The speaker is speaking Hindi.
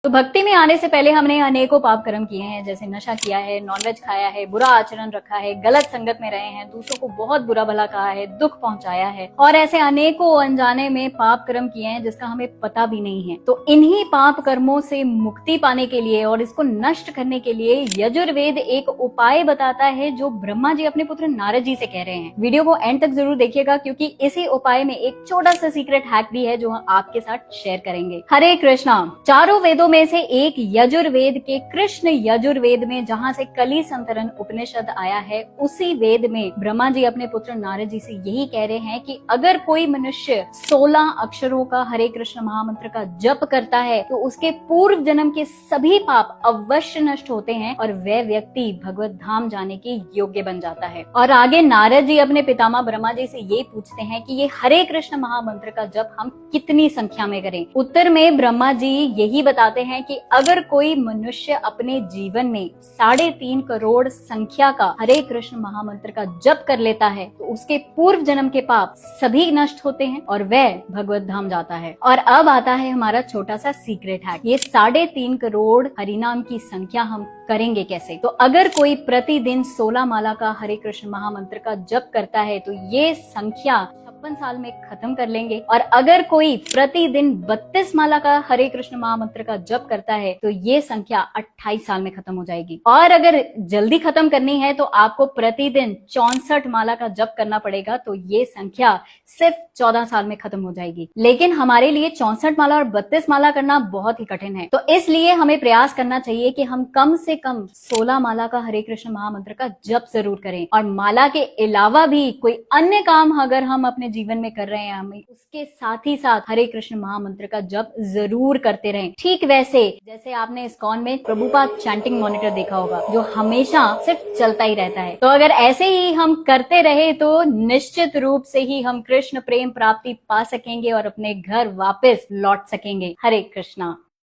तो भक्ति में आने से पहले हमने अनेकों पाप कर्म किए हैं, जैसे नशा किया है, नॉनवेज खाया है, बुरा आचरण रखा है, गलत संगत में रहे हैं, दूसरों को बहुत बुरा भला कहा है, दुख पहुंचाया है और ऐसे अनेकों अनजाने में पाप कर्म किए हैं जिसका हमें पता भी नहीं है। तो इन्हीं पाप कर्मों से मुक्ति पाने के लिए और इसको नष्ट करने के लिए यजुर्वेद एक उपाय बताता है जो ब्रह्मा जी अपने पुत्र नारद जी से कह रहे हैं। वीडियो को एंड तक जरूर देखिएगा क्योंकि इसी उपाय में एक छोटा सा सीक्रेट हैक भी है जो हम आपके साथ शेयर करेंगे। हरे कृष्णा। चारों वेदों में से एक यजुर्वेद के कृष्ण यजुर्वेद में जहाँ से कली संतरण उपनिषद आया है, उसी वेद में ब्रह्मा जी अपने पुत्र नारद जी से यही कह रहे हैं कि अगर कोई मनुष्य 16 अक्षरों का हरे कृष्ण महामंत्र का जप करता है तो उसके पूर्व जन्म के सभी पाप अवश्य नष्ट होते हैं और वह व्यक्ति भगवत धाम जाने के योग्य बन जाता है। और आगे नारद जी अपने पितामह ब्रह्मा जी से ये पूछते हैं कि ये हरे कृष्ण महामंत्र का जप हम कितनी संख्या में करें। उत्तर में ब्रह्मा जी यही बताते हैं कि अगर कोई मनुष्य अपने जीवन में 3.5 करोड़ संख्या का हरे कृष्ण महामंत्र का जप कर लेता है तो उसके पूर्व जन्म के पाप सभी नष्ट होते हैं और वह भगवत धाम जाता है। और अब आता है हमारा छोटा सा सीक्रेट हैक। ये 3.5 करोड़ हरिनाम की संख्या हम करेंगे कैसे? तो अगर कोई प्रतिदिन 16 माला का हरे कृष्ण महामंत्र का जप करता है तो ये संख्या 56 साल में खत्म कर लेंगे। और अगर कोई प्रतिदिन 32 माला का हरे कृष्ण महामंत्र का जप करता है तो ये संख्या 28 साल में खत्म हो जाएगी। और अगर जल्दी खत्म करनी है तो आपको प्रतिदिन 64 माला का जप करना पड़ेगा, तो ये संख्या सिर्फ 14 साल में खत्म हो जाएगी। लेकिन हमारे लिए 64 माला और 32 माला करना बहुत ही कठिन है, तो इसलिए हमें प्रयास करना चाहिए कि हम कम से कम 16 माला का हरे कृष्ण महामंत्र का जप जरूर करें। और माला के अलावा भी कोई अन्य काम अगर हम अपने जीवन में कर रहे हैं, हमें उसके साथ ही साथ हरे कृष्ण महामंत्र का जप जरूर करते रहें। ठीक वैसे जैसे आपने इस्कॉन में प्रभुपाद चैंटिंग मॉनिटर देखा होगा जो हमेशा सिर्फ चलता ही रहता है। तो अगर ऐसे ही हम करते रहे तो निश्चित रूप से ही हम कृष्ण प्रेम प्राप्ति पा सकेंगे और अपने घर वापस लौट सकेंगे। हरे कृष्णा।